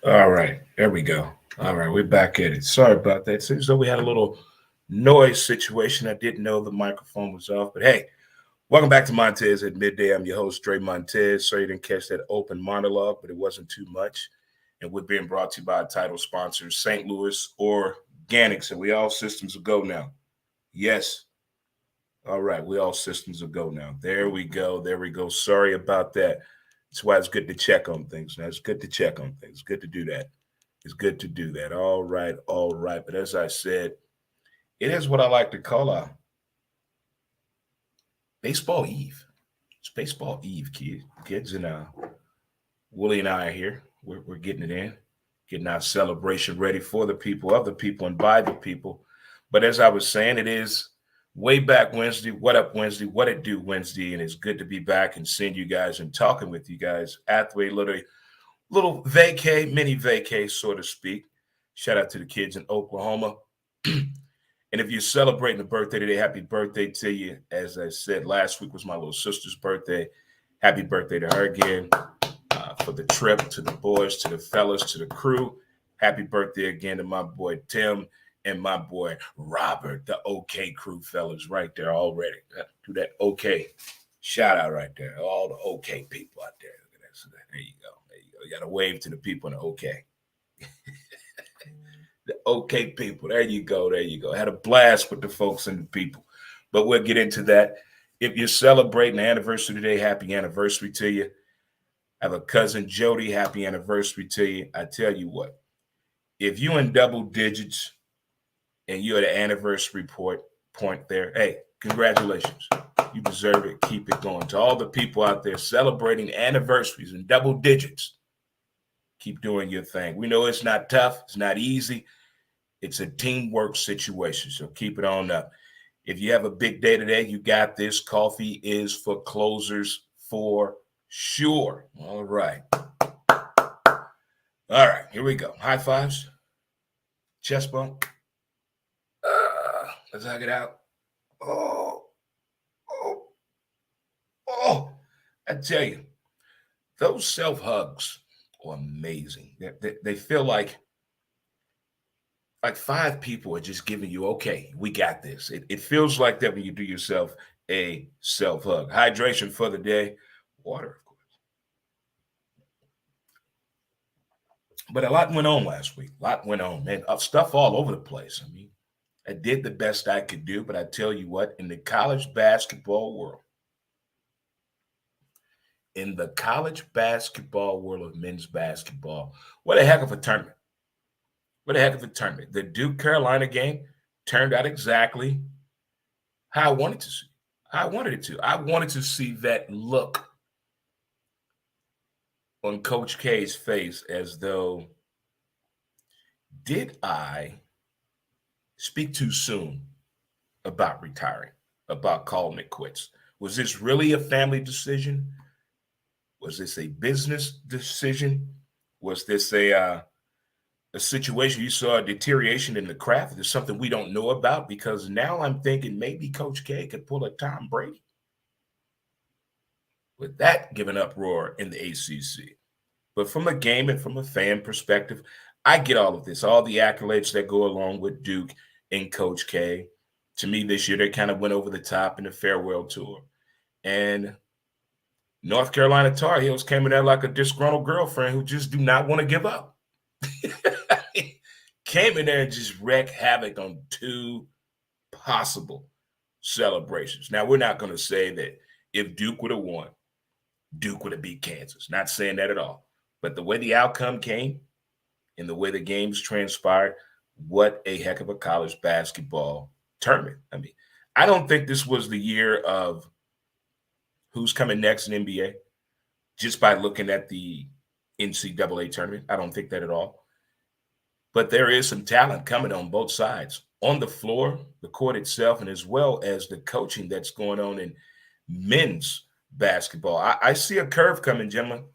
All right, there we go. All right, we're back at it. Sorry about that. Seems though we had a little noise situation. I didn't know the microphone was off, but hey, welcome back to Montez at Midday. I'm your host, Dre Montez. Sorry you didn't catch that open monologue, but it wasn't too much. And we're being brought to you by our title sponsors, St. Louis Organics, and we all systems will go now. Yes. All right, we all systems will go now. There we go. There we go. Sorry about that. That's why it's good to check on things. Now it's good to check on things. Good to do that. It's good to do that. All right, all right. But as I said, it is what I like to call a baseball eve. It's baseball eve, kids, and Willie and I are here. We're getting it in, getting our celebration ready for the people, of the people, and by the people. But as I was saying, it is way back Wednesday. What up Wednesday? What it do Wednesday? And it's good to be back and seeing you guys and talking with you guys after a little vacay, mini vacay, so to speak. Shout out to the kids in Oklahoma. And if you're celebrating a birthday today, happy birthday to you. As I said, last week was my little sister's birthday. Happy birthday to her again. For the trip, to the boys, to the fellas, to the crew. Happy birthday again to my boy Tim and my boy Robert, the OK crew fellas, right there already. Do that OK shout out right there. All the OK people out there. Look at that. So there you go. There you go. You got to wave to the people in the OK. The OK people. There you go. There you go. Had a blast with the folks and the people. But we'll get into that. If you're celebrating the anniversary today, happy anniversary to you. I have a cousin, Jody. Happy anniversary to you. I tell you what, if you in double digits and you're at the anniversary point there, hey, congratulations. You deserve it. Keep it going. To all the people out there celebrating anniversaries in double digits, keep doing your thing. We know it's not tough. It's not easy. It's a teamwork situation. So keep it on up. If you have a big day today, you got this. Coffee is for closers for sure. All right. All right. Here we go. High fives. Chest bump. Let's hug it out. Oh, oh, oh. I tell you, those self hugs are amazing. They feel like five people are just giving you, okay, we got this. It feels like that when you do yourself a self hug. Hydration for the day, water, of course. But a lot went on last week. A lot went on, man. Stuff all over the place. I mean, I did the best I could do, but I tell you what, in the college basketball world of men's basketball, what a heck of a tournament. What a heck of a tournament. The Duke Carolina game turned out exactly how I wanted to see. I wanted it to. I wanted to see that look on Coach K's face as though, did I speak too soon about retiring, about calling it quits? Was this really a family decision? Was this a business decision? Was this a situation you saw a deterioration in the craft? There's something we don't know about because now I'm thinking maybe Coach K could pull a Tom Brady with that given uproar in the ACC. But from a game and from a fan perspective, I get all of this, all the accolades that go along with Duke and Coach K. To me, this year they kind of went over the top in the farewell tour, and North Carolina Tar Heels came in there like a disgruntled girlfriend who just do not want to give up. Came in there and just wreaked havoc on two possible celebrations. Now, we're not going to say that if Duke would have won, Duke would have beat Kansas. Not saying that at all. But the way the outcome came and the way the games transpired, what a heck of a college basketball tournament. I mean, I don't think this was the year of who's coming next in NBA just by looking at the NCAA tournament. I don't think that at all. But there is some talent coming on both sides, on the floor, the court itself, and as well as the coaching that's going on in men's basketball. I see a curve coming, gentlemen,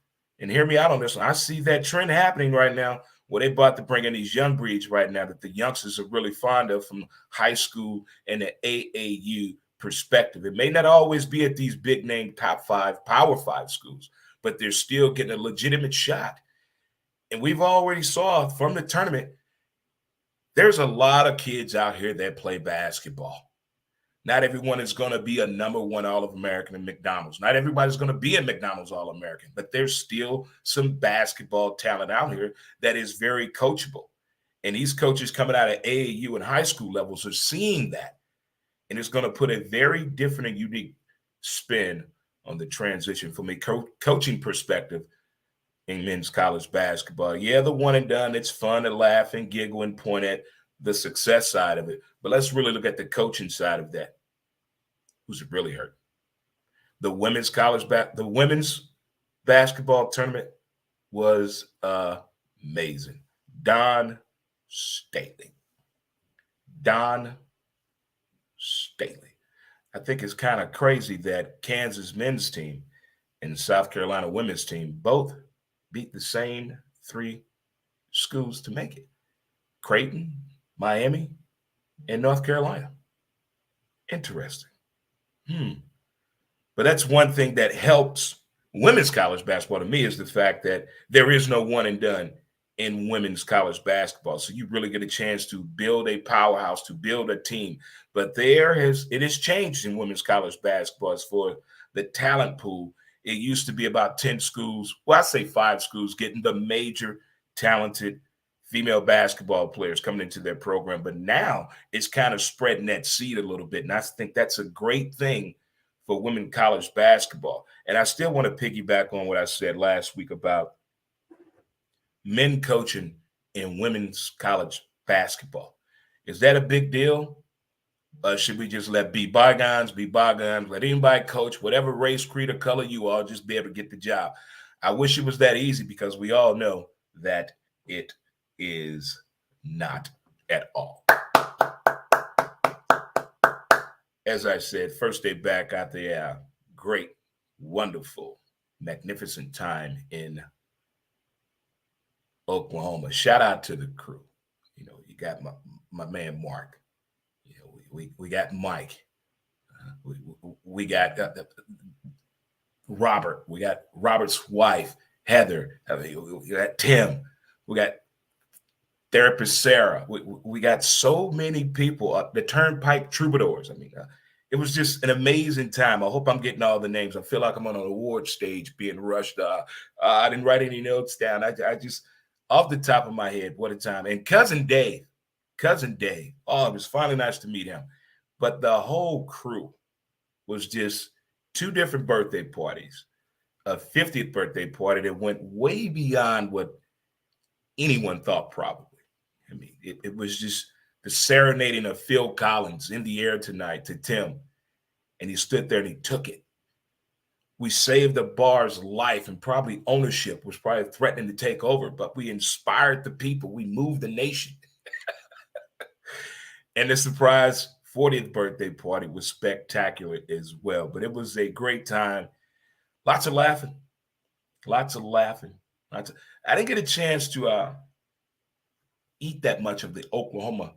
and hear me out on this one. I see that trend happening right now where they about to bring in these young breeds right now that the youngsters are really fond of from high school and the AAU perspective. It may not always be at these big name top five, power five schools, but they're still getting a legitimate shot. And we've already saw from the tournament, there's a lot of kids out here that play basketball. Not everyone is going to be a number one All-American in McDonald's. Not everybody's going to be a McDonald's All-American, but there's still some basketball talent out here that is very coachable. And these coaches coming out of AAU and high school levels are seeing that. And it's going to put a very different and unique spin on the transition from a coaching perspective in men's college basketball. Yeah, the one and done, it's fun to laugh and giggle and point at the success side of it. But let's really look at the coaching side of that. Who's it really hurt? The women's basketball tournament was amazing. Don Staley. I think it's kind of crazy that Kansas men's team and South Carolina women's team both beat the same three schools to make it. Creighton, Miami, and North Carolina. Interesting. But that's one thing that helps women's college basketball to me is the fact that there is no one and done in women's college basketball. So you really get a chance to build a powerhouse, to build a team. But it has changed in women's college basketball as for the talent pool. It used to be about 10 schools, well, I say 5 schools getting the major talented female basketball players coming into their program. But now it's kind of spreading that seed a little bit. And I think that's a great thing for women college basketball. And I still want to piggyback on what I said last week about men coaching in women's college basketball. Is that a big deal? Should we just let bygones be bygones? Let anybody coach, whatever race, creed, or color you are, just be able to get the job. I wish it was that easy because we all know that it is not at all. As I said, first day back after a great, wonderful, magnificent time in Oklahoma. Shout out to the crew. You know, you got my man Mark. You know, we got Mike. We got Robert. We got Robert's wife, Heather. We got Tim. We got therapist Sarah. We got so many people. The Turnpike Troubadours. I mean, it was just an amazing time. I hope I'm getting all the names. I feel like I'm on an award stage being rushed. I didn't write any notes down. I just, off the top of my head, what a time. And Cousin Dave. Oh, it was finally nice to meet him. But the whole crew was just 2 different birthday parties. A 50th birthday party that went way beyond what anyone thought probably. I mean, it was just the serenading of Phil Collins in the air tonight to Tim. And he stood there and he took it. We saved the bar's life, and probably ownership was probably threatening to take over, but we inspired the people. We moved the nation. And the surprise 40th birthday party was spectacular as well. But it was a great time. Lots of laughing. I didn't get a chance to eat that much of the Oklahoma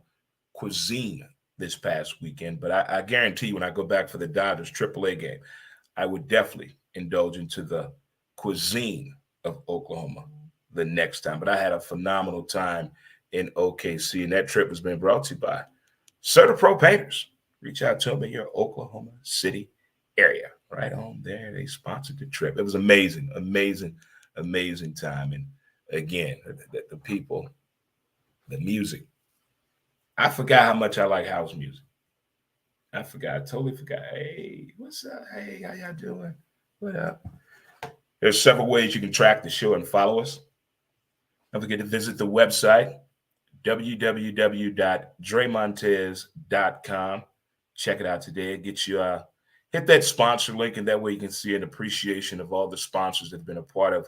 cuisine this past weekend, but I guarantee you when I go back for the Dodgers AAA game, I would definitely indulge into the cuisine of Oklahoma the next time. But I had a phenomenal time in OKC, and that trip has been brought to you by CertaPro Painters. Reach out to them in your Oklahoma City area. Right on there, they sponsored the trip. It was amazing time. And again, the people, the music. I forgot how much I like house music. I totally forgot. Hey, what's up? Hey, how y'all doing? What up? There's several ways you can track the show and follow us. Don't forget to visit the website, www.dremontez.com. Check it out today. Get you hit that sponsor link, and that way you can see an appreciation of all the sponsors that have been a part of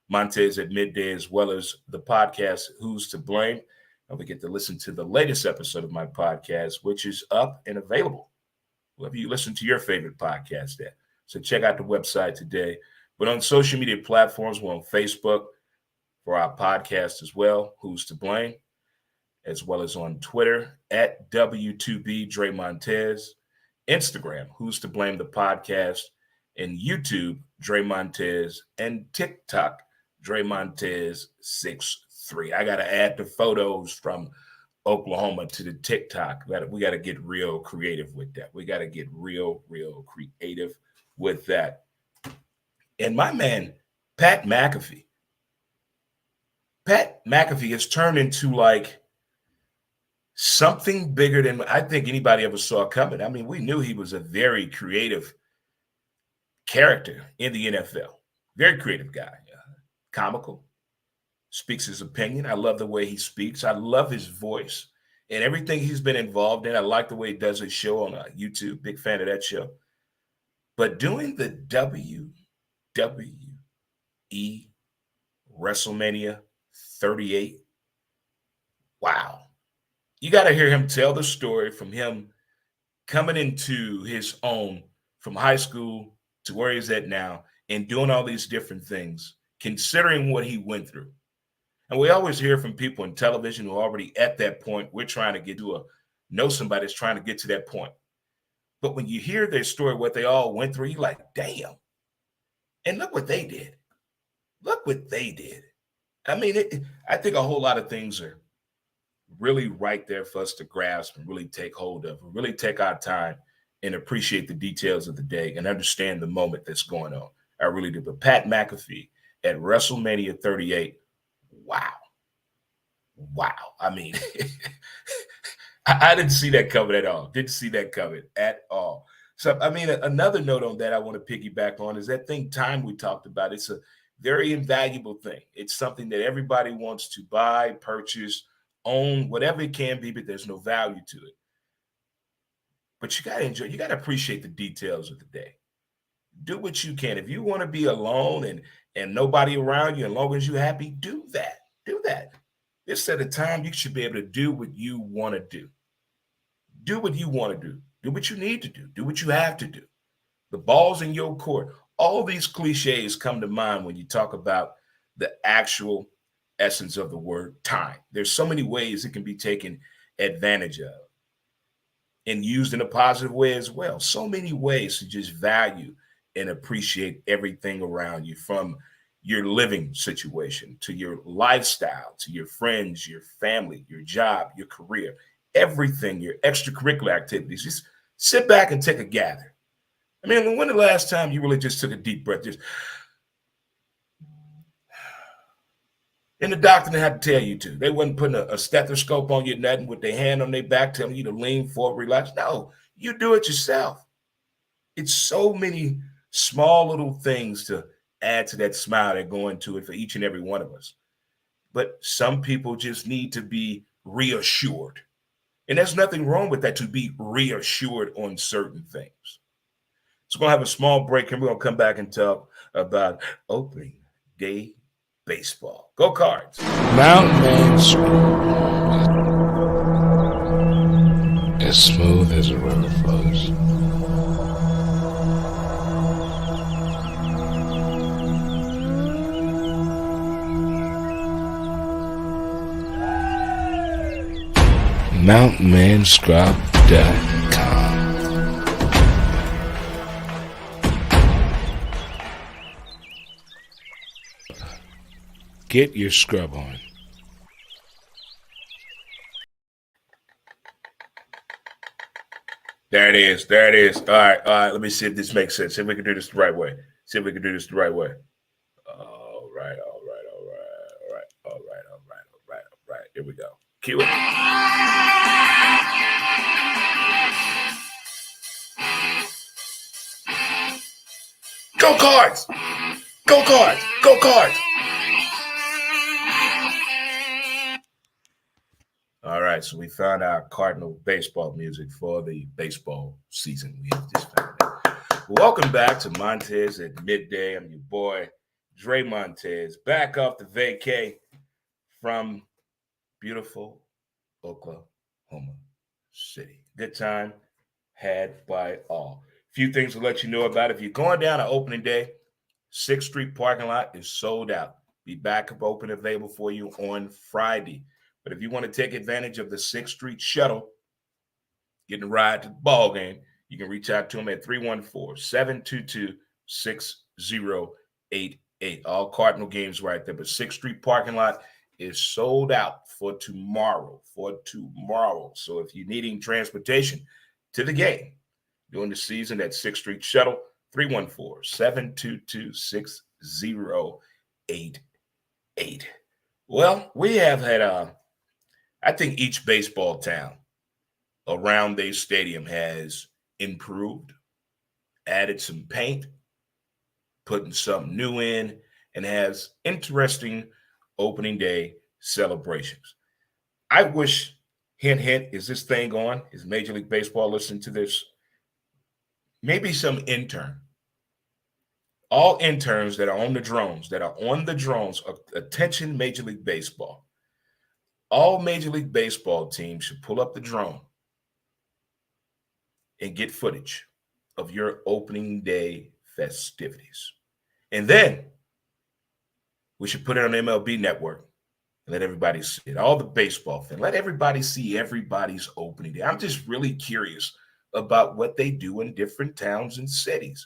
Montez at Midday, as well as the podcast, Who's to Blame. Don't forget to listen to the latest episode of my podcast, which is up and available wherever you listen to your favorite podcast at. So check out the website today. But on social media platforms, we're on Facebook for our podcast as well, Who's to Blame, as well as on Twitter at W2B Dre Montez, Instagram, Who's to Blame the podcast, And YouTube, Dre Montez, and TikTok, Dre Montez 63. I got to add the photos from Oklahoma to the TikTok. We got to get real creative with that. We got to get real creative with that. And my man, Pat McAfee. Pat McAfee has turned into like something bigger than I think anybody ever saw coming. I mean, we knew he was a very creative character in the NFL. Very creative guy. Comical, speaks his opinion. I love the way he speaks. I love his voice and everything he's been involved in. I like the way he does his show on YouTube. Big fan of that show. But doing the WWE WrestleMania 38, wow. You got to hear him tell the story from him coming into his own from high school to where he's at now and doing all these different things, considering what he went through. And we always hear from people in television who are already at that point. We're trying to know somebody that's trying to get to that point. But when you hear their story, what they all went through, you're like, damn. And look what they did. Look what they did. I mean, I think a whole lot of things are really right there for us to grasp and really take hold of, and really take our time and appreciate the details of the day and understand the moment that's going on. I really do. But Pat McAfee at WrestleMania 38, wow. I mean, I didn't see that coming at all. Didn't see that coming at all. So, I mean, another note on that I want to piggyback on is that thing time we talked about. It's a very invaluable thing. It's something that everybody wants to buy, purchase, own, whatever it can be, but there's no value to it. But you got to enjoy, you got to appreciate the details of the day. Do what you can. If you want to be alone and nobody around you, as long as you're happy, do that. Do that. This at a time you should be able to do what you want to do. Do what you want to do. Do what you need to do. Do what you have to do. The ball's in your court. All these cliches come to mind when you talk about the actual essence of the word time. There's so many ways it can be taken advantage of and used in a positive way as well. So many ways to just value and appreciate everything around you, from your living situation to your lifestyle, to your friends, your family, your job, your career, everything, your extracurricular activities. Just sit back and take a gather. I mean, when the last time you really just took a deep breath, just, and the doctor didn't have to tell you to. They wasn't putting a stethoscope on you, nothing, with their hand on their back telling you to lean forward, relax. No, you do it yourself. It's so many small little things to add to that smile that go into it for each and every one of us. But some people just need to be reassured. And there's nothing wrong with that, to be reassured on certain things. So we're going to have a small break, and we're going to come back and talk about opening day baseball. Go Cards. Mountain Man as smooth as a river flows. MountainManScrub.com. Get your scrub on. There it is. There it is. All right. Let me see if this makes sense. See if we can do this the right way. All right. Here we go. Cue it. Go Cards! Go Cards! Go Cards! All right, so we found our Cardinal baseball music for the baseball season. We have just found it. Welcome back to Montez at Midday. I'm your boy, Dre Montez, back off the vacay from beautiful Oklahoma City. Good time had by all. Few things to let you know about. If you're going down to opening day, 6th Street parking lot is sold out. Be back up open, available for you on Friday. But if you want to take advantage of the 6th Street shuttle, getting a ride to the ball game, you can reach out to them at 314-722-5700. 6088. All Cardinal games right there. But 6th Street parking lot is sold out for tomorrow. So if you're needing transportation to the game during the season, that 6th Street shuttle, 314-722-6088. Well, we have had, I think each baseball town around their stadium has improved, added some paint, putting something new in, and has interesting opening day celebrations. I wish, hint, hint, is this thing on? Is Major League Baseball listening to this? Maybe some intern. All interns that are on the drones, attention Major League Baseball. All Major League Baseball teams should pull up the drone and get footage of your opening day festivities. And then we should put it on the MLB network and let everybody see it. All the baseball fans, let everybody see everybody's opening day. I'm just really curious about what they do in different towns and cities.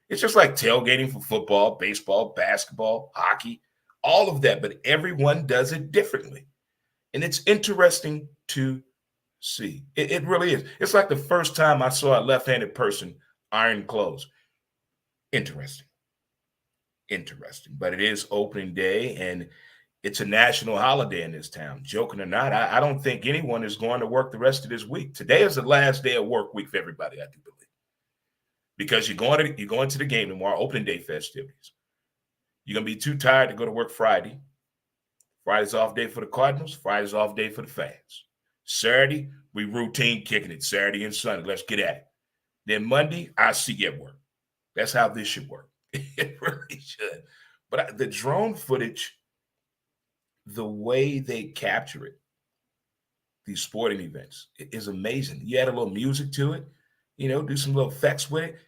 It's just like tailgating for football, baseball, basketball, hockey, all of that, but everyone does it differently. And it's interesting to see. It really is. It's like the first time I saw a left-handed person iron clothes. Interesting. But it is opening day, and it's a national holiday in this town. Joking or not, I don't think anyone is going to work the rest of this week. Today is the last day of work week for everybody, I do believe. Because you're going to the game tomorrow, opening day festivities. You're going to be too tired to go to work Friday. Friday's off day for the Cardinals. Friday's off day for the fans. Saturday, we routine kicking it. Saturday and Sunday, let's get at it. Then Monday, I see you at work. That's how this should work. It really should. But the drone footage, the way they capture it, these sporting events, it is amazing. You add a little music to it, do some little effects with it.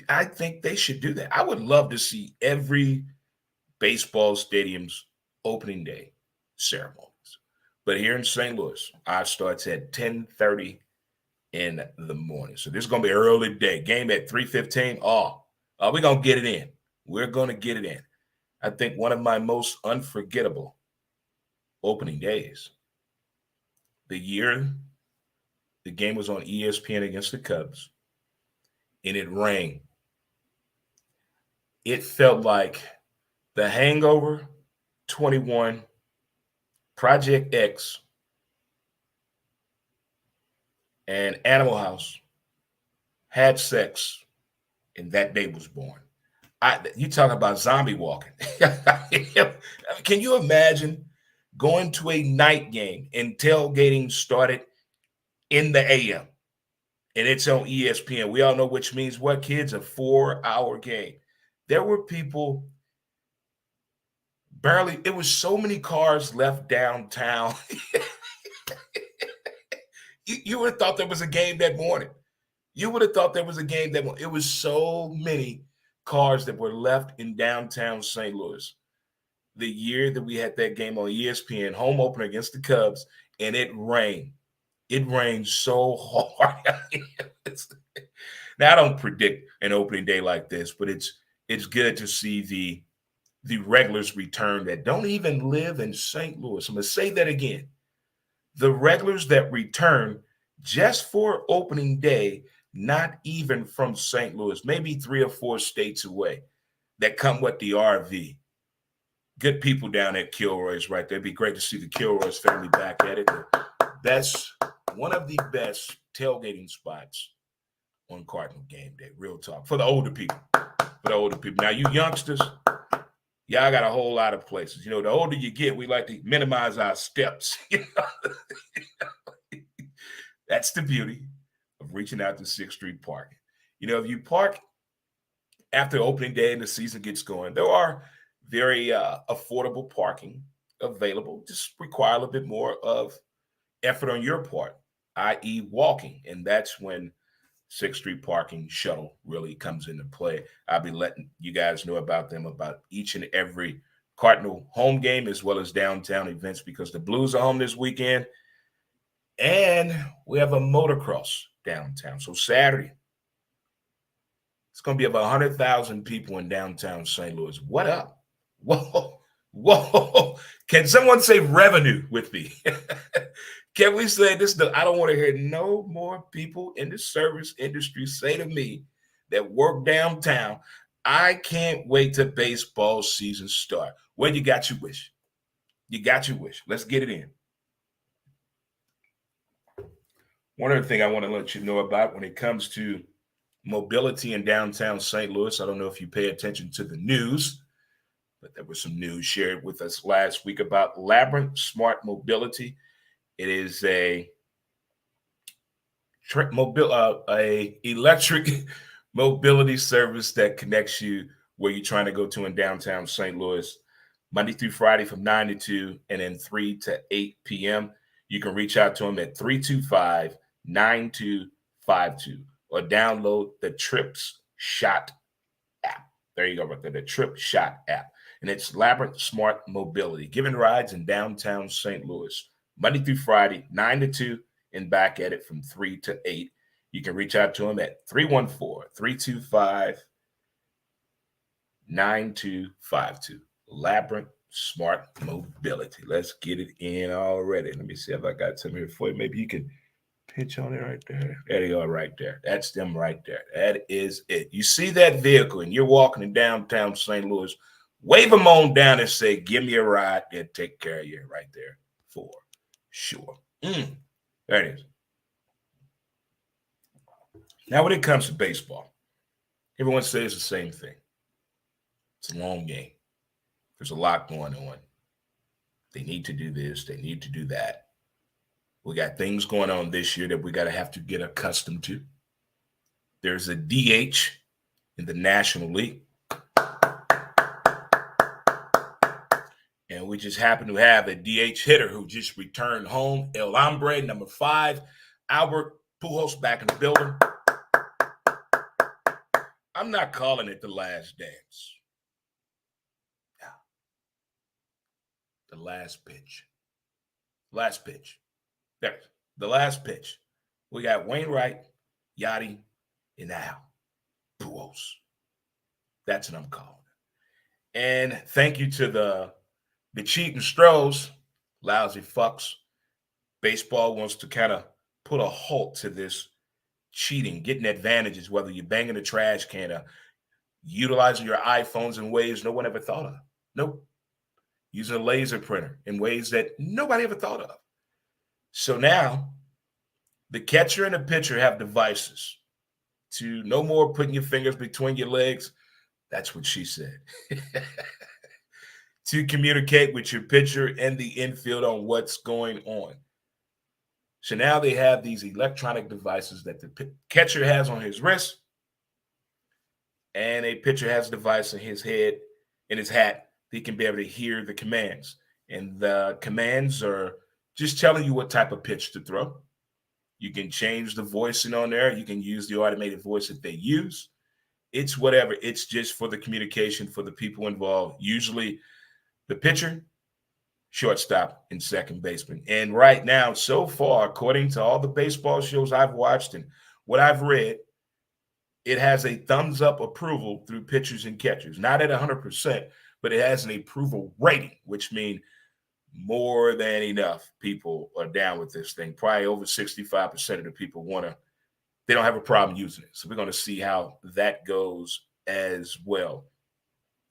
I think they should do that. I would love to see every baseball stadium's opening day ceremonies. But here in St. Louis, ours starts at 10:30 in the morning. So this is going to be an early day. Game at 3:15. We're going to get it in. We're going to get it in. I think one of my most unforgettable opening days, the year the game was on ESPN against the Cubs, and it rained. It felt like The Hangover, 21, Project X, and Animal House had sex, and that day was born. You talk about zombie walking. Can you imagine going to a night game and tailgating started in the AM, and it's on ESPN? We all know which means what, kids? A 4-hour game. There were people barely, it was so many cars left downtown. You would have thought there was a game that morning. It was so many cars that were left in downtown St. Louis. The year that we had that game on ESPN, home opener against the Cubs, and it rained. It rained so hard. Now, I don't predict an opening day like this, but it's good to see the regulars return that don't even live in St. Louis. I'm going to say that again. The regulars that return just for opening day, not even from St. Louis, maybe 3 or 4 states away, that come with the RV. Good people down at Kilroy's right there. It'd be great to see the Kilroy's family back at it. One of the best tailgating spots on Cardinal game day. Real talk. For the older people. Now, you youngsters, y'all got a whole lot of places. The older you get, we like to minimize our steps. That's the beauty of reaching out to 6th Street Park. If you park after opening day and the season gets going, there are very affordable parking available. Just require a little bit more of effort on your part, i.e. walking. And that's when 6th Street Parking Shuttle really comes into play. I'll be letting you guys know about them, about each and every Cardinal home game, as well as downtown events, because the Blues are home this weekend. And we have a motocross downtown. So Saturday It's going to be about 100,000 people in downtown St. Louis. What up? Whoa, whoa. Can someone say revenue with me? Can we say this? I don't want to hear no more people in the service industry say to me that work downtown, I can't wait till baseball season start. Well, you got your wish. You got your wish. Let's get it in. One other thing I want to let you know about when it comes to mobility in downtown St. Louis, I don't know if you pay attention to the news, but there was some news shared with us last week about Labyrinth Smart Mobility. It is a electric mobility service that connects you where you're trying to go to in downtown St. Louis, Monday through Friday from 9 to 2 and then 3 to 8 p.m. You can reach out to them at 325-9252 or download the Trips Shot app. There you go, right there, the Trip Shot app. And it's Labyrinth Smart Mobility, giving rides in downtown St. Louis, Monday through Friday, 9 to 2, and back at it from 3 to 8. You can reach out to them at 314-325-9252. Labyrinth Smart Mobility. Let's get it in already. Let me see if I got some here for you. Maybe you can pitch on it right there. There you go, right there. That's them right there. That is it. You see that vehicle and you're walking in downtown St. Louis, wave them on down and say, give me a ride. They'll take care of you right there for sure. There it is. Now, when it comes to baseball, everyone says the same thing. It's a long game. There's a lot going on. They need to do this. They need to do that. We got things going on this year that we got to have to get accustomed to. There's a DH in the National League. And we just happen to have a DH hitter who just returned home. El Hombre, number 5, Albert Pujols, back in the building. I'm not calling it the last dance. Yeah. The last pitch. Last pitch. There. The last pitch. We got Wainwright, Yachty, and now Pujols. That's what I'm calling it. And thank you to the cheating Stros, lousy fucks. Baseball wants to kind of put a halt to this cheating, getting advantages, whether you're banging a trash can or utilizing your iPhones in ways no one ever thought of. Nope. Using a laser printer in ways that nobody ever thought of. So now the catcher and the pitcher have devices to no more putting your fingers between your legs. That's what she said. To communicate with your pitcher and the infield on what's going on. So now they have these electronic devices that the catcher has on his wrist, and a pitcher has a device in his head, in his hat. He can be able to hear the commands. And the commands are just telling you what type of pitch to throw. You can change the voicing on there. You can use the automated voice that they use. It's whatever. It's just for the communication for the people involved. Usually the pitcher, shortstop, and second baseman. And right now, so far, according to all the baseball shows I've watched and what I've read, it has a thumbs up approval through pitchers and catchers. Not at 100%, but it has an approval rating, which means more than enough people are down with this thing. Probably over 65% of the people they don't have a problem using it. So we're going to see how that goes as well.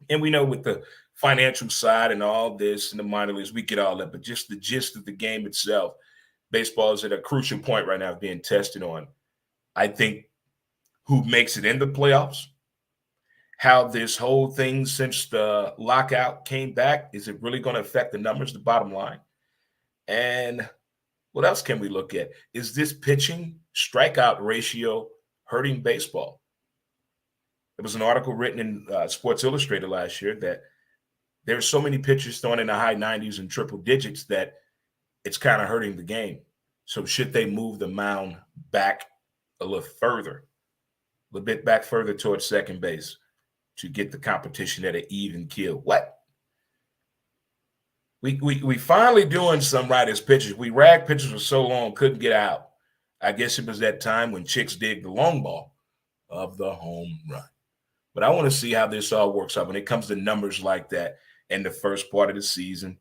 And we know with the financial side and all this and the minor leagues, we get all that, but just the gist of the game itself, baseball is at a crucial point right now being tested on, I think, who makes it in the playoffs, how this whole thing since the lockout came back, is it really going to affect the numbers, the bottom line? And what else can we look at? Is this pitching strikeout ratio hurting baseball? There was an article written in Sports Illustrated last year that there are so many pitchers throwing in the high 90s and triple digits that it's kind of hurting the game. So should they move the mound back a little bit back further towards second base to get the competition at an even kill? What? We finally doing some right as pitchers. We ragged pitchers for so long, couldn't get out. I guess it was that time when chicks dig the long ball of the home run. But I want to see how this all works out when it comes to numbers like that in the first part of the season,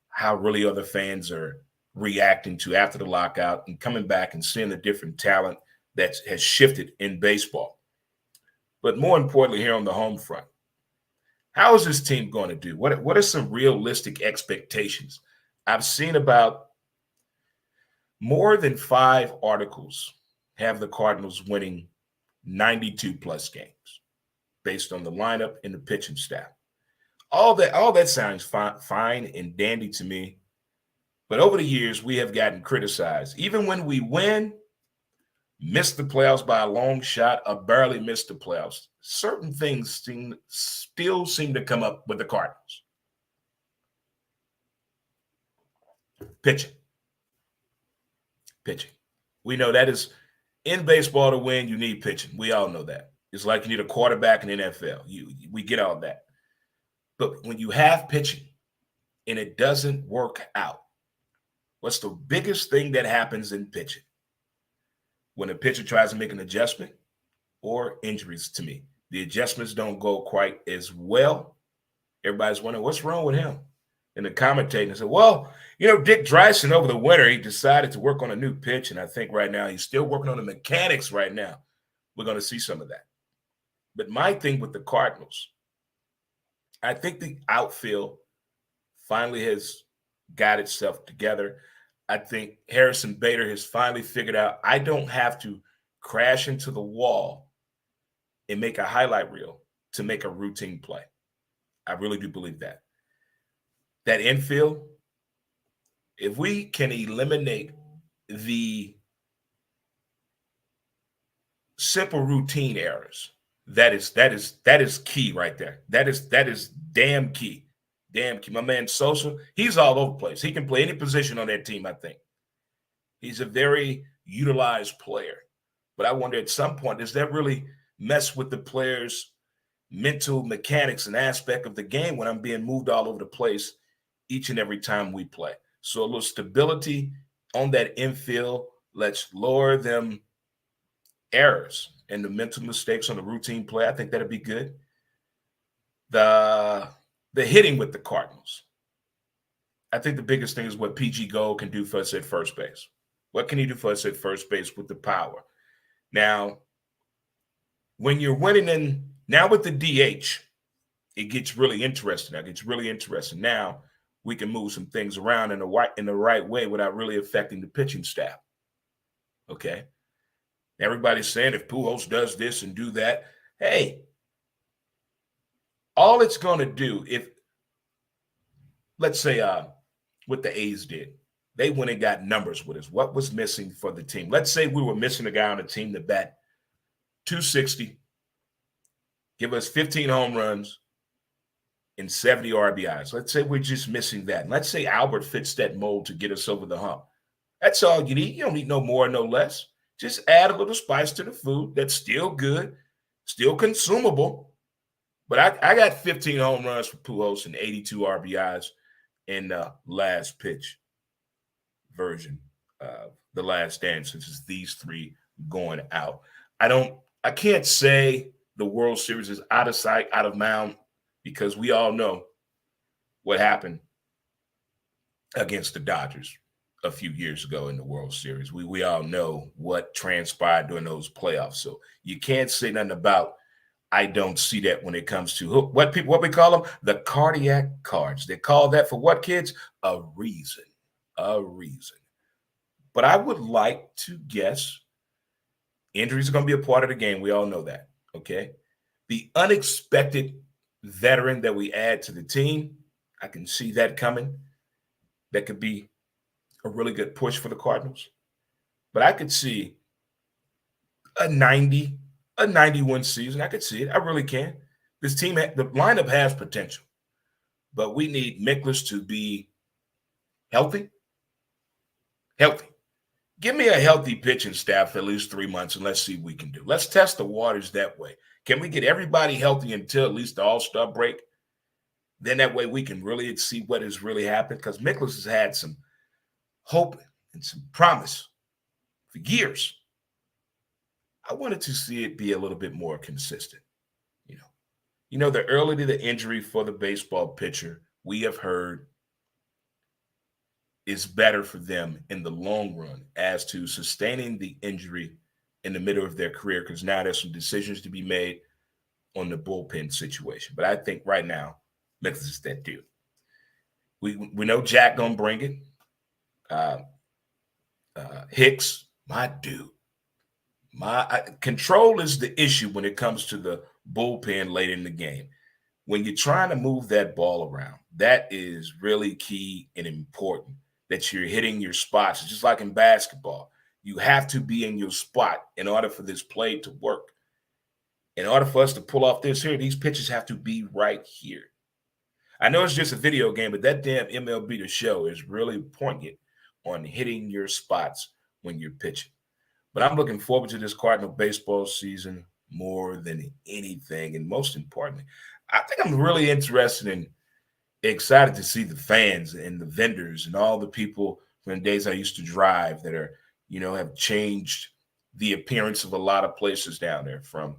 how really other fans are reacting to after the lockout and coming back and seeing the different talent that has shifted in baseball. But more importantly, here on the home front, how is this team going to do? What are some realistic expectations? I've seen about more than 5 articles have the Cardinals winning 92 plus games based on the lineup and the pitching staff. All that sounds fine and dandy to me. But over the years, we have gotten criticized. Even when we win, missed the playoffs by a long shot, or barely missed the playoffs, certain things still seem to come up with the Cardinals. Pitching. We know that is in baseball to win, you need pitching. We all know that. It's like you need a quarterback in the NFL. We get all that. But when you have pitching and it doesn't work out, what's the biggest thing that happens in pitching? When a pitcher tries to make an adjustment or injuries to me. The adjustments don't go quite as well. Everybody's wondering, what's wrong with him? And the commentator said, well, Dick Dreisen over the winter, he decided to work on a new pitch. And I think right now he's still working on the mechanics right now. We're going to see some of that. But my thing with the Cardinals, I think the outfield finally has got itself together. I think Harrison Bader has finally figured out I don't have to crash into the wall and make a highlight reel to make a routine play. I really do believe that. That infield, if we can eliminate the simple routine errors, that is key right there. That is damn key. Damn key. My man Sosa, he's all over the place. He can play any position on that team, I think. He's a very utilized player. But I wonder at some point, does that really mess with the players' mental mechanics and aspect of the game when I'm being moved all over the place each and every time we play? So a little stability on that infield. Let's lower them errors and the mental mistakes on the routine play. I think that'd be good. The hitting with the Cardinals. I think the biggest thing is what PG Gold can do for us at first base. What can he do for us at first base with the power? Now, when you're winning now with the DH, it gets really interesting. Now we can move some things around in the right way without really affecting the pitching staff. Okay. Everybody's saying if Pujols does this and do that, hey, all it's going to do if, let's say what the A's did, they went and got numbers with us. What was missing for the team? Let's say we were missing a guy on the team that bat 260, give us 15 home runs and 70 RBIs. Let's say we're just missing that. And let's say Albert fits that mold to get us over the hump. That's all you need. You don't need no more, no less. Just add a little spice to the food that's still good, still consumable. But I got 15 home runs for Pujols and 82 RBIs in the last pitch version of The Last Dance, since it's these three going out. I can't say the World Series is out of sight, out of mind, because we all know what happened against the Dodgers a few years ago in the World Series. We all know what transpired during those playoffs. So you can't say nothing about I don't see that when it comes to what we call them, the cardiac cards. They call that for what, kids? A reason. But I would like to guess injuries are going to be a part of the game. We all know that, okay? The unexpected veteran that we add to the team, I can see that coming. That could be a really good push for the Cardinals. But I could see a 91 season. I could see it. I really can. This team, the lineup has potential. But we need Mikolas to be healthy. Give me a healthy pitching staff for at least 3 months, and let's see what we can do. Let's test the waters that way. Can we get everybody healthy until at least the All-Star break? Then that way we can really see what has really happened, because Mikolas has had some hope and some promise for years. I wanted to see it be a little bit more consistent. The earlier the injury for the baseball pitcher, we have heard is better for them in the long run as to sustaining the injury in the middle of their career, because now there's some decisions to be made on the bullpen situation. But I think right now, Memphis is that dude. We know Jack gonna bring it. Uh, Hicks, my dude. Control is the issue when it comes to the bullpen late in the game. When you're trying to move that ball around, that is really key and important, that you're hitting your spots. It's just like in basketball. You have to be in your spot in order for this play to work. In order for us to pull off this here, these pitches have to be right here. I know it's just a video game, but that damn MLB The Show is really poignant on hitting your spots when you're pitching. But I'm looking forward to this Cardinal baseball season more than anything. And most importantly, I think I'm really interested and excited to see the fans and the vendors and all the people from the days I used to drive that are, have changed the appearance of a lot of places down there, from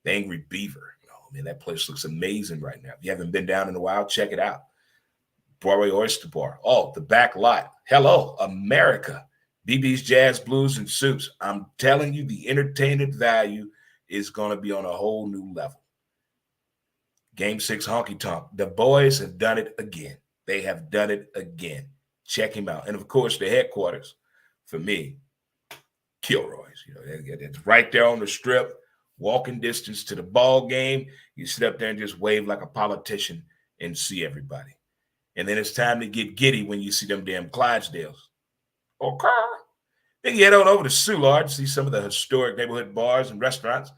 the Angry Beaver. Man, that place looks amazing right now. If you haven't been down in a while, check it out. Broadway Oyster Bar. Oh, the back lot. Hello, America. BB's Jazz, Blues, and Soups. I'm telling you, the entertainment value is going to be on a whole new level. Game 6 honky tonk. The boys have done it again. They have done it again. Check him out. And, of course, the headquarters, for me, Kilroy's. It's right there on the strip. Walking distance to the ball game. You sit up there and just wave like a politician and see everybody. And then it's time to get giddy when you see them damn Clydesdales. Okay. Then you head on over to Soulard, see some of the historic neighborhood bars and restaurants.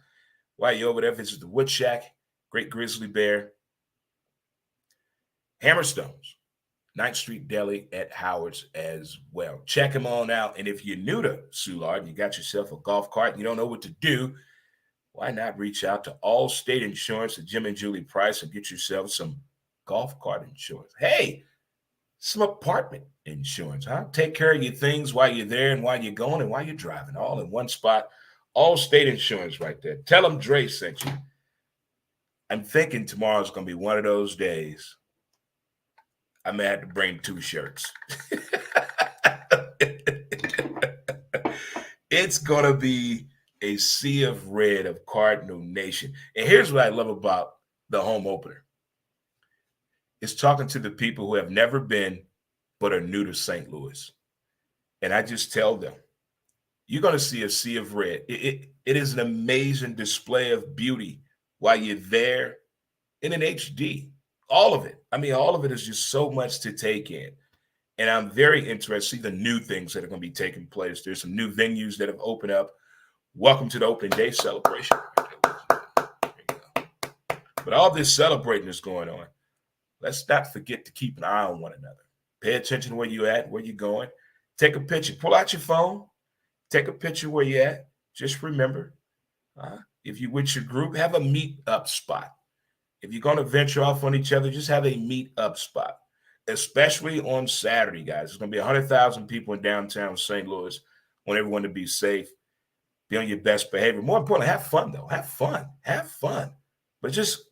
While you're over there, visit the Wood Shack, Great Grizzly Bear, Hammerstones, 9th Street Deli at Howard's as well. Check them on out. And if you're new to Soulard and you got yourself a golf cart and you don't know what to do, why not reach out to Allstate Insurance at Jim and Julie Price and get yourself some golf cart insurance? Hey, some apartment insurance, huh? Take care of your things while you're there and while you're going and while you're driving, all in one spot. Allstate Insurance right there. Tell them Dre sent you. I'm thinking tomorrow's going to be one of those days I may have to bring 2 shirts. It's going to be a sea of red of Cardinal Nation. And here's what I love about the home opener. It's talking to the people who have never been but are new to St. Louis. And I just tell them, you're going to see a sea of red. It is an amazing display of beauty while you're there in an HD. All of it. I mean, all of it is just so much to take in. And I'm very interested to see the new things that are going to be taking place. There's some new venues that have opened up. Welcome to the opening day celebration. But all this celebrating is going on. Let's not forget to keep an eye on one another. Pay attention to where you're at, where you're going. Take a picture. Pull out your phone. Take a picture where you're at. Just remember, if you're with your group, have a meet-up spot. If you're going to venture off on each other, just have a meet-up spot, especially on Saturday, guys. There's going to be 100,000 people in downtown St. Louis. I want everyone to be safe. Be on your best behavior. More importantly, have fun, though. Have fun. Have fun. But just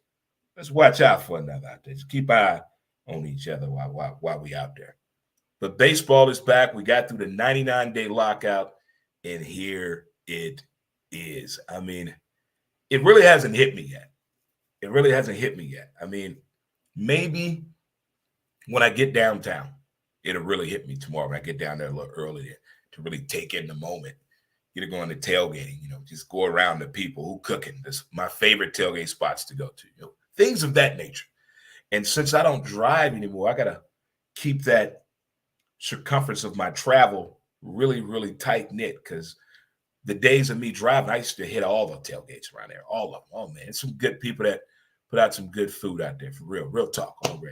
let's watch out for another out there. Just keep an eye on each other while we out there. But baseball is back. We got through the 99-day lockout, and here it is. I mean, it really hasn't hit me yet. It really hasn't hit me yet. I mean, maybe when I get downtown, it'll really hit me tomorrow when I get down there a little earlier to really take in the moment. Get to go on the tailgating, just go around the people who cooking. That's my favorite tailgate spots to go to, things of that nature. And since I don't drive anymore, I got to keep that circumference of my travel really, really tight knit, because the days of me driving, I used to hit all the tailgates around there, all of them. Oh, man, some good people that put out some good food out there for real talk already.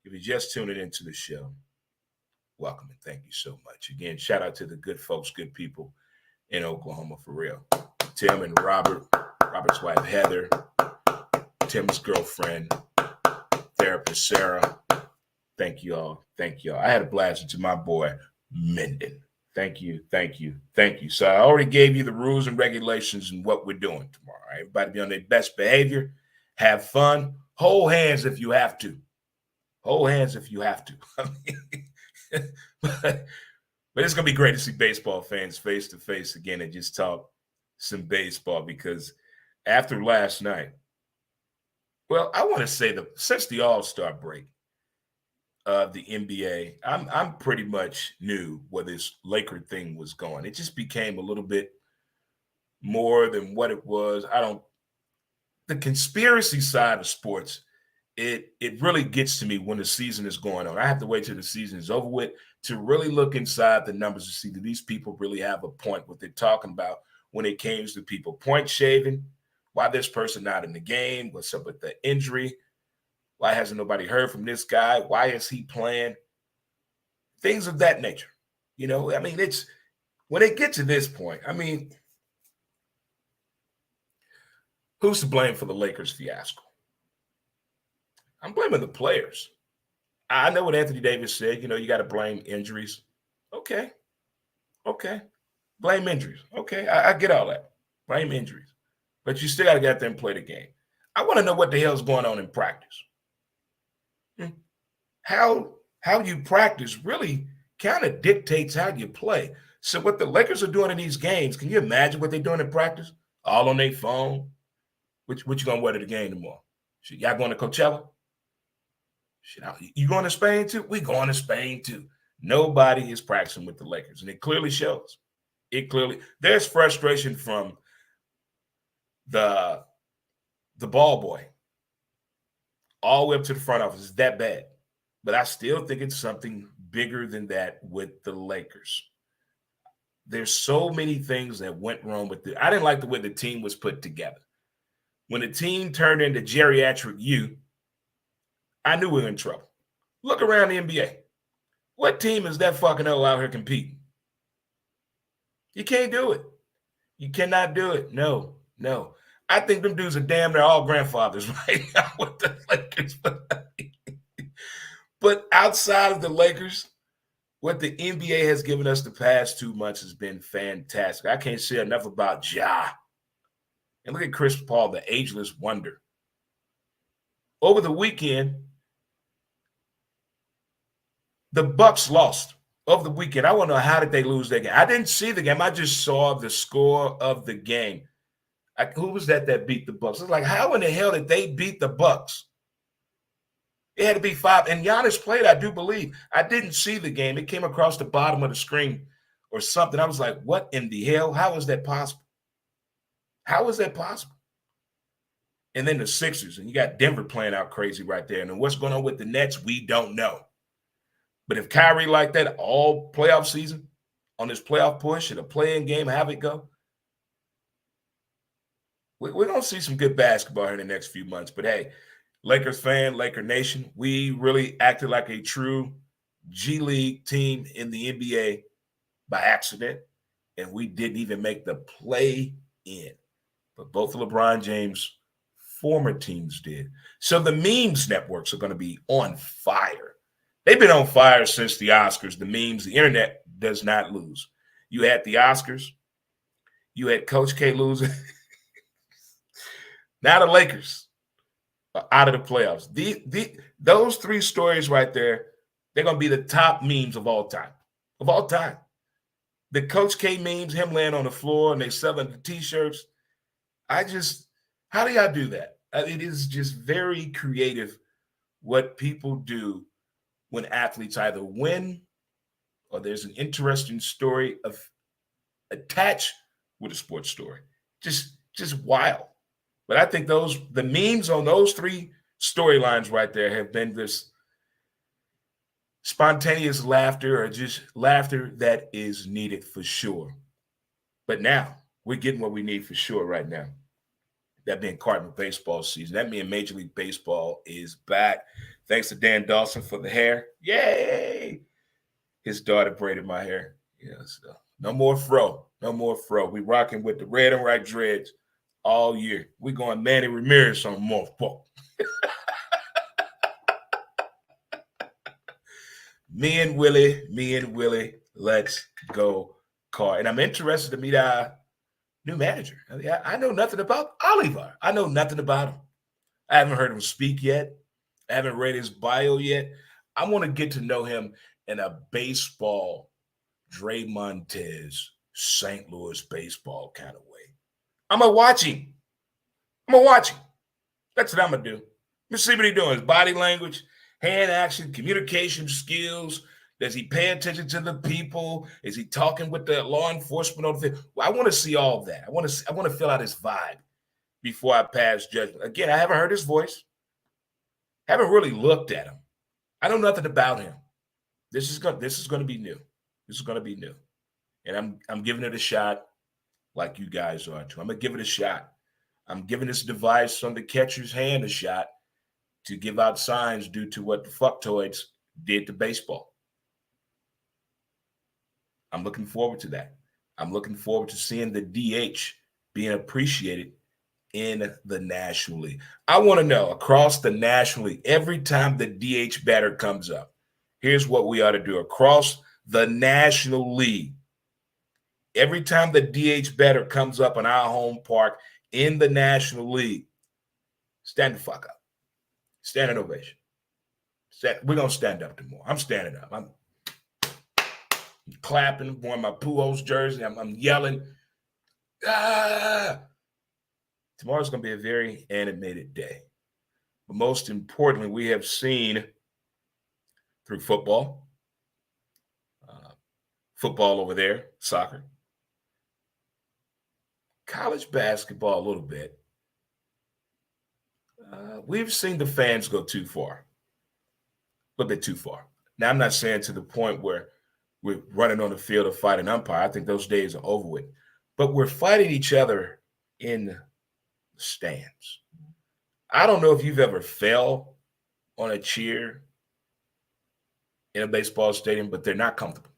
If you're just tuning into the show, welcome and thank you so much. Again, shout out to the good folks, good people in Oklahoma for real. Tim and Robert's wife, Heather, Tim's girlfriend, therapist, Sarah. Thank you all. I had a blast to my boy, Menden. Thank you. Thank you. Thank you. So I already gave you the rules and regulations and what we're doing tomorrow. Right? Everybody be on their best behavior. Have fun. Hold hands if you have to. Hold hands if you have to. but, but it's going to be great to see baseball fans face to face again and just talk some baseball because after last night, well, I want to say that since the All-Star break of the NBA, I'm pretty much knew where this Laker thing was going. It just became a little bit more than what it was. The conspiracy side of sports, it really gets to me when the season is going on. I have to wait till the season is over with to really look inside the numbers to see that these people really have a point what they're talking about when it comes to people point shaving. Why this person not in the game? What's up with the injury? Why hasn't nobody heard from this guy? Why is he playing? Things of that nature. You know, I mean, it's when it gets to this point, I mean, who's to blame for the Lakers fiasco? I'm blaming the players. I know what Anthony Davis said. You know, you got to blame injuries. Okay. Okay. Blame injuries. Okay. I get all that. Blame injuries. But you still got to get out there and play the game. I want to know what the hell's going on in practice. How you practice really kind of dictates how you play. So what the Lakers are doing in these games, can you imagine what they're doing in practice? All on their phone. What you going to wear to the game tomorrow? Y'all going to Coachella? You going to Spain too? We going to Spain too. Nobody is practicing with the Lakers, and it clearly shows. There's frustration from the ball boy all the way up to the front office. It's that bad. But I still think it's something bigger than that with the Lakers. There's so many things that went wrong with I didn't like the way the team was put together. When the team turned into geriatric U, I knew we were in trouble. Look around the NBA. What team is that fucking hell out here competing? You can't do it. You cannot do it. No. I think them dudes are damn near all grandfathers right now with the Lakers. But outside of the Lakers, what the NBA has given us the past 2 months has been fantastic. I can't say enough about Ja. And look at Chris Paul, the ageless wonder. Over the weekend, the Bucks lost. Over the weekend, I want to know how did they lose that game. I didn't see the game. I just saw the score of the game. Who was that beat the Bucks? It's like, how in the hell did they beat the Bucks? It had to be 5. And Giannis played, I do believe. I didn't see the game. It came across the bottom of the screen or something. I was like, what in the hell? How is that possible? How is that possible? And then the Sixers, and you got Denver playing out crazy right there. And then what's going on with the Nets, we don't know. But if Kyrie like that all playoff season, on his playoff push and a play-in game, have it go, we're going to see some good basketball here in the next few months. But, hey, Lakers fan, Laker Nation, we really acted like a true G League team in the NBA by accident, and we didn't even make the play-in. But both of LeBron James' former teams did. So the memes networks are going to be on fire. They've been on fire since the Oscars. The memes, the internet does not lose. You had the Oscars. You had Coach K losing. Now the Lakers are out of the playoffs. Those 3 stories right there, they're going to be the top memes of all time. Of all time. The Coach K memes, him laying on the floor and they selling the T-shirts. How do y'all do that? It is just very creative what people do when athletes either win or there's an interesting story attached with a sports story. Just wild. But I think the memes on those 3 storylines right there have been this spontaneous laughter or just laughter that is needed for sure. But now we're getting what we need for sure right now. That being Cardinal baseball season. That means Major League Baseball is back. Thanks to Dan Dawson for the hair. Yay! His daughter braided my hair. Yeah, so no more fro. No more fro. We rocking with the red and white dreads all year. We going Manny Ramirez on motherfucker. Me and Willie, Let's go, Car. And I'm interested to meet our new manager. I know nothing about Oliver. I know nothing about him. I haven't heard him speak yet. I haven't read his bio yet. I want to get to know him in a baseball, Dre Montez, St. Louis baseball kind of way. I'm going to watch him. That's what I'm going to do. Let's see what he's doing. His body language, hand action, communication skills. Does he pay attention to the people? Is he talking with the law enforcement on the field? Well, I want to see all that. I want to feel out his vibe before I pass judgment. Again, I haven't heard his voice. Haven't really looked at him. I know nothing about him. This is going to be new. This is going to be new. And I'm giving it a shot like you guys are too. I'm going to give it a shot. I'm giving this device on the catcher's hand a shot to give out signs due to what the fucktoids did to baseball. I'm looking forward to that. I'm looking forward to seeing the DH being appreciated in the National League. I want to know across the National League, every time the DH batter comes up, here's what we ought to do across the National League. Every time the DH batter comes up in our home park in the National League, stand the fuck up. Stand an ovation. We're going to stand up tomorrow. I'm standing up. I'm clapping, wearing my Pujols jersey. I'm yelling. Ah! Tomorrow's going to be a very animated day. But most importantly, we have seen through football over there, soccer, college basketball a little bit. We've seen the fans go too far, a little bit too far. Now, I'm not saying to the point where we're running on the field to fight an umpire. I think those days are over with. But we're fighting each other in the stands. I don't know if you've ever fell on a cheer in a baseball stadium, but they're not comfortable.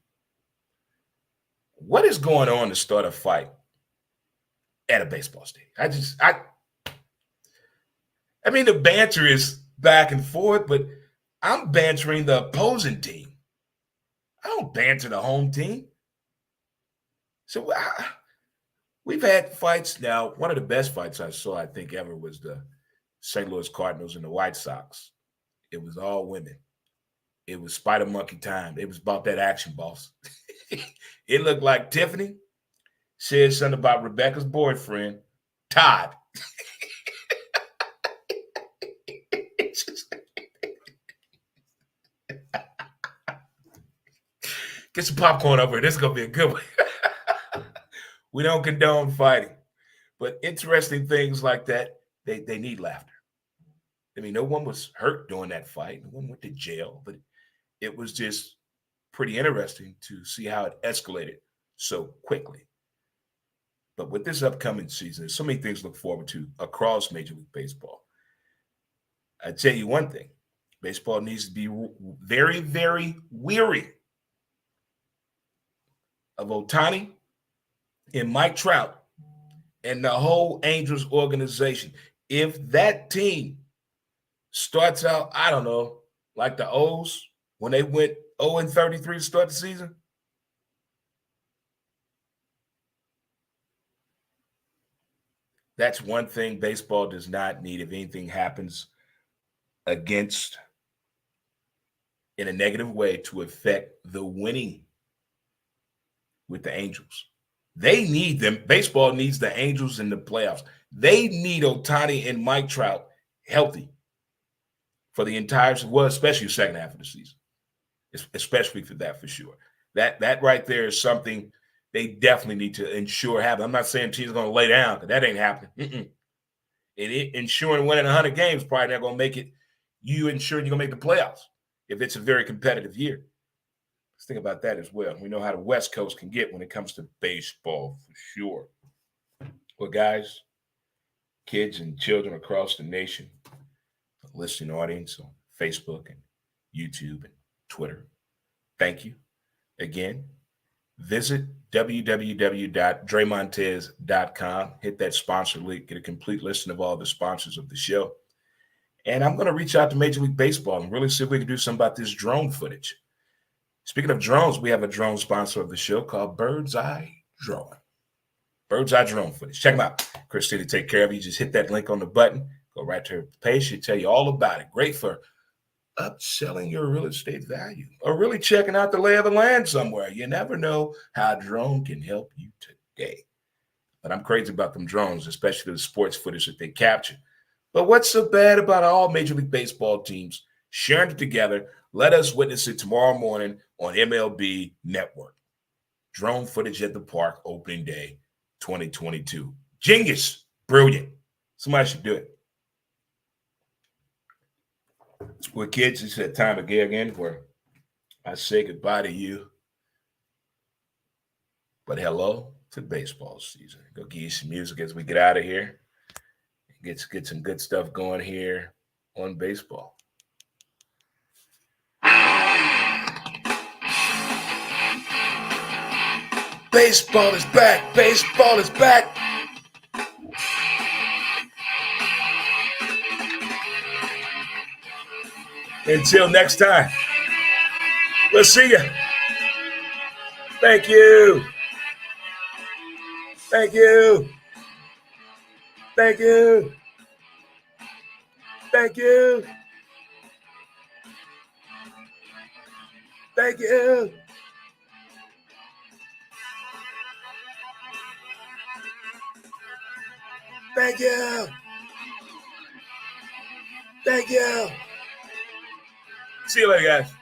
What is going on to start a fight at a baseball stadium? I mean, the banter is back and forth, but I'm bantering the opposing team. I don't banter the home team. So we've had fights now. One of the best fights I saw, I think, ever was the St. Louis Cardinals and the White Sox. It was all women. It was Spider Monkey time. It was about that action, boss. It looked like Tiffany said something about Rebecca's boyfriend, Todd. Get some popcorn over here. This is going to be a good one. We don't condone fighting. But interesting things like that, they need laughter. I mean, no one was hurt during that fight. No one went to jail. But it was just pretty interesting to see how it escalated so quickly. But with this upcoming season, there's so many things to look forward to across Major League Baseball. I tell you one thing. Baseball needs to be very, very weary of Ohtani and Mike Trout and the whole Angels organization. If that team starts out, I don't know, like the O's when they went 0-33 to start the season, that's one thing baseball does not need if anything happens against in a negative way to affect the winning with the Angels. They need them. Baseball needs the Angels in the playoffs. They need Ohtani and Mike Trout healthy for the entire, well, especially the second half of the season, especially for that for sure. That right there is something they definitely need to ensure happen. I'm not saying teams are going to lay down because that ain't happening. Ensuring winning 100 games probably not going to make it. You ensuring you're going to make the playoffs if it's a very competitive year. Let's think about that as well. We know how the West Coast can get when it comes to baseball for sure. Well, guys, kids and children across the nation, listening audience on Facebook and YouTube and Twitter, thank you. Again, visit www.dremontez.com. Hit that sponsor link, get a complete list of all the sponsors of the show. And I'm going to reach out to Major League Baseball and really see if we can do something about this drone footage. Speaking of drones, we have a drone sponsor of the show called Bird's Eye Drone. Bird's Eye Drone footage. Check them out. Christina, take care of you. Just hit that link on the button. Go right to her page. She'll tell you all about it. Great for upselling your real estate value or really checking out the lay of the land somewhere. You never know how a drone can help you today. But I'm crazy about them drones, especially the sports footage that they capture. But what's so bad about all Major League Baseball teams sharing it together? Let us witness it tomorrow morning on MLB Network. Drone footage at the park, opening day 2022. Genius. Brilliant. Somebody should do it. Well, kids, it's that time again where I say goodbye to you. But hello to baseball season. Go give you some music as we get out of here. Get some good stuff going here on baseball. Baseball is back. Baseball is back. Until next time, we'll see you. Thank you. Thank you. Thank you. Thank you. Thank you. Thank you. Thank you. See you later, guys.